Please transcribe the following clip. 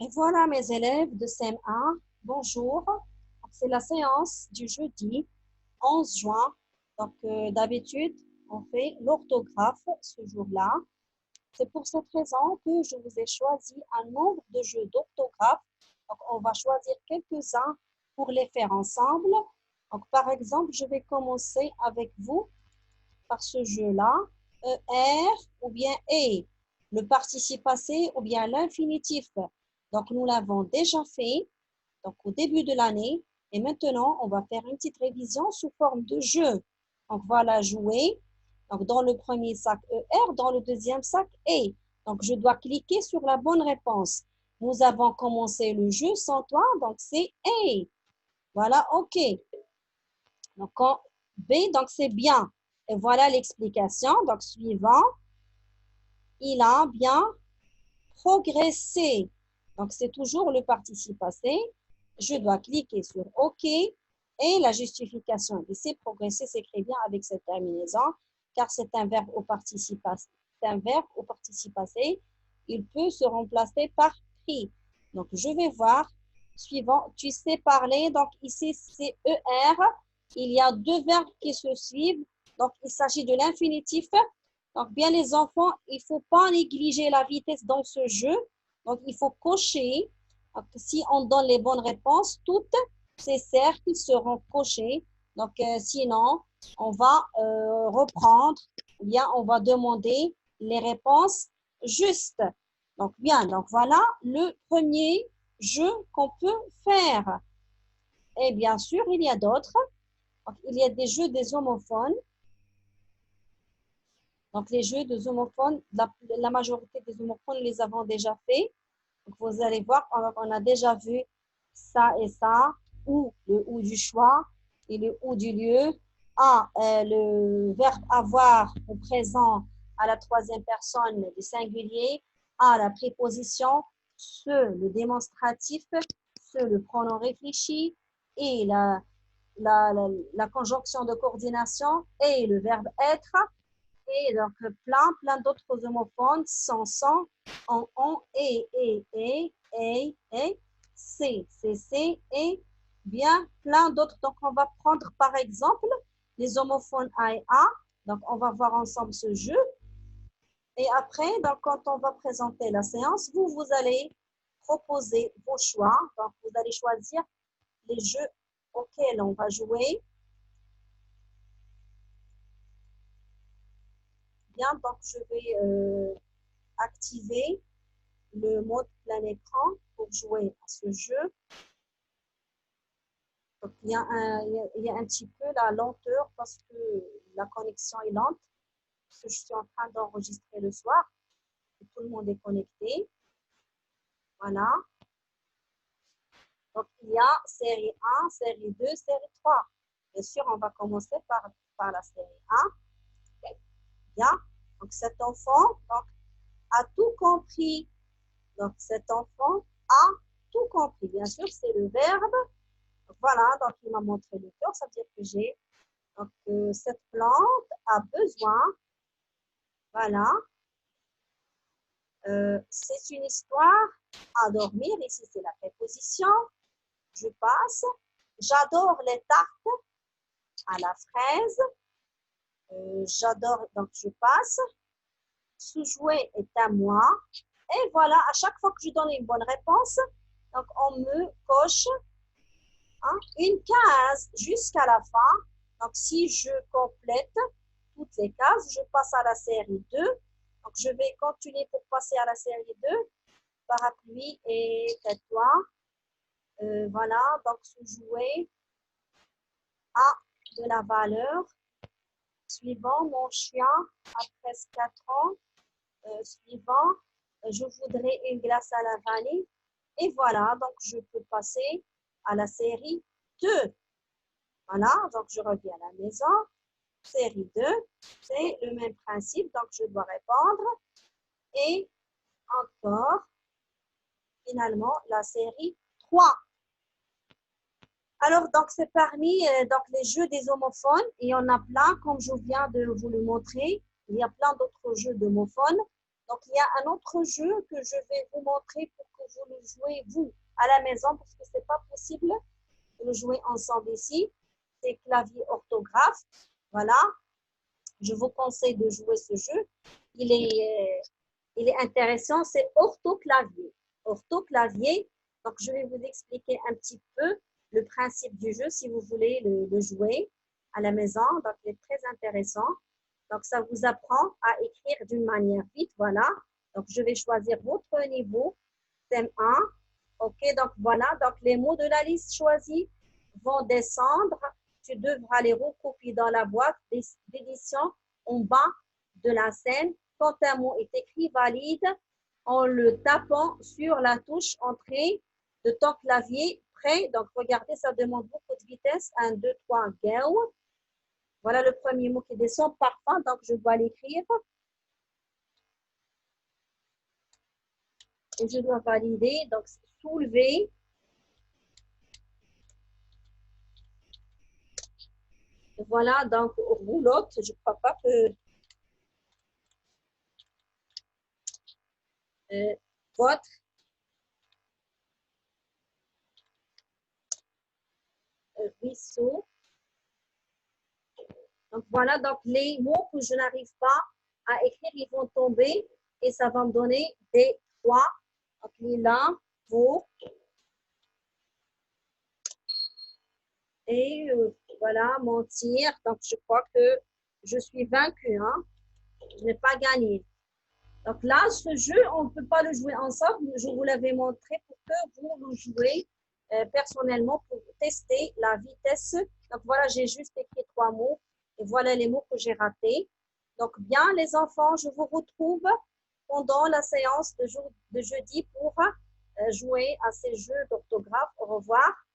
Et voilà mes élèves de CM1, bonjour. C'est la séance du jeudi 11 juin. Donc d'habitude, on fait l'orthographe ce jour-là. C'est pour cette raison que je vous ai choisi un nombre de jeux d'orthographe. Donc on va choisir quelques-uns pour les faire ensemble. Donc par exemple, je vais commencer avec vous par ce jeu-là. ER ou bien E, le participe passé ou bien l'infinitif. Donc, nous l'avons déjà fait donc, au début de l'année. Et maintenant, on va faire une petite révision sous forme de jeu. Donc, voilà, jouer. Donc, dans le premier sac ER, dans le deuxième sac E. Donc, je dois cliquer sur la bonne réponse. Nous avons commencé le jeu sans toi, donc c'est E. Voilà, OK. Donc, B, donc c'est bien. Et voilà l'explication. Donc, suivant, il a bien progressé. Donc, c'est toujours le participe passé. Je dois cliquer sur OK. Et la justification de c'est progresser s'écrit bien avec cette terminaison, car c'est un verbe au participe passé. C'est un verbe au participe passé. Il peut se remplacer par pris. Donc, je vais voir. Suivant, tu sais parler. Donc, ici, c'est ER. Il y a deux verbes qui se suivent. Donc, il s'agit de l'infinitif. Donc, bien les enfants, il ne faut pas négliger la vitesse dans ce jeu. Donc, il faut cocher. Donc, si on donne les bonnes réponses, toutes ces cercles seront cochés. Donc, sinon, on va reprendre, ou bien on va demander les réponses justes. Donc, bien, donc voilà le premier jeu qu'on peut faire. Et bien sûr, il y a d'autres. Il y a des jeux des homophones. Donc, les jeux des homophones, la majorité des homophones les avons déjà fait. Donc, vous allez voir, on a déjà vu ça et ça, ou le ou du choix et le ou du lieu. A, le verbe avoir au présent à la troisième personne du singulier. A, la préposition. Ce, le démonstratif. Ce, le pronom réfléchi. Et la conjonction de coordination. Et le verbe être. Et donc, plein d'autres homophones sans, en, c, bien plein d'autres. Donc, on va prendre par exemple les homophones A et A. Donc, on va voir ensemble ce jeu. Et après, donc, quand on va présenter la séance, vous allez proposer vos choix. Donc, vous allez choisir les jeux auxquels on va jouer. Bien, donc je vais activer le mode plein écran pour jouer à ce jeu. Donc, il y a un petit peu la lenteur parce que la connexion est lente, parce que je suis en train d'enregistrer le soir et tout le monde est connecté. Voilà. Donc, il y a série 1, série 2, série 3. Bien sûr, on va commencer par la série 1. Bien. Donc, cet enfant donc, a tout compris. Donc, cet enfant a tout compris. Bien sûr, c'est le verbe. Voilà, donc il m'a montré le cœur, ça veut dire que j'ai. Donc, cette plante a besoin. Voilà. C'est une histoire à dormir. Ici, c'est la préposition. Je passe. J'adore les tartes à la fraise. J'adore, donc je passe. Ce jouet est à moi. Et voilà, à chaque fois que je donne une bonne réponse, donc on me coche une case jusqu'à la fin. Donc, si je complète toutes les cases, je passe à la série 2. Donc, je vais continuer pour passer à la série 2. Parapluie et tais-toi. Voilà, donc ce jouet a de la valeur. Suivant, mon chien a presque 4 ans. Suivant, je voudrais une glace à la vanille. Et voilà, donc je peux passer à la série 2. Voilà, donc je reviens à la maison. Série 2, c'est le même principe, donc je dois répondre. Et encore, finalement, la série 3. Alors, donc, c'est parmi donc, les jeux des homophones. Et il y en a plein, comme je viens de vous le montrer. Il y a plein d'autres jeux d'homophones. Donc, il y a un autre jeu que je vais vous montrer pour que vous le jouez, vous, à la maison, parce que ce n'est pas possible de le jouer ensemble ici. C'est clavier orthographe. Voilà. Je vous conseille de jouer ce jeu. Il est intéressant. C'est orthoclavier. Orthoclavier. Donc, je vais vous expliquer un petit peu le principe du jeu si vous voulez le jouer à la maison. Donc, il est très intéressant. Donc, ça vous apprend à écrire d'une manière vite. Voilà. Donc, je vais choisir votre niveau, thème 1. OK, donc voilà. Donc, les mots de la liste choisie vont descendre. Tu devras les recopier dans la boîte d'édition en bas de la scène. Quand un mot est écrit, valide en le tapant sur la touche entrée de ton clavier. Prêt. Donc, regardez, ça demande beaucoup de vitesse. 1, 2, 3, go. Voilà le premier mot qui descend. Parfum, donc je dois l'écrire. Et je dois valider. Donc, soulever. Voilà, donc roulotte. Je ne crois pas que votre. Ruisseau. Donc, voilà, donc les mots que je n'arrive pas à écrire, ils vont tomber et ça va me donner des 3. Donc, lilas, beau. Et voilà, mentir. Donc, je crois que je suis vaincue. Hein? Je n'ai pas gagné. Donc là, ce jeu, on ne peut pas le jouer ensemble. Je vous l'avais montré pour que vous le jouez personnellement pour tester la vitesse. Donc voilà, j'ai juste écrit 3 mots. Et voilà les mots que j'ai ratés. Donc bien, les enfants, je vous retrouve pendant la séance de jeudi pour jouer à ces jeux d'orthographe. Au revoir.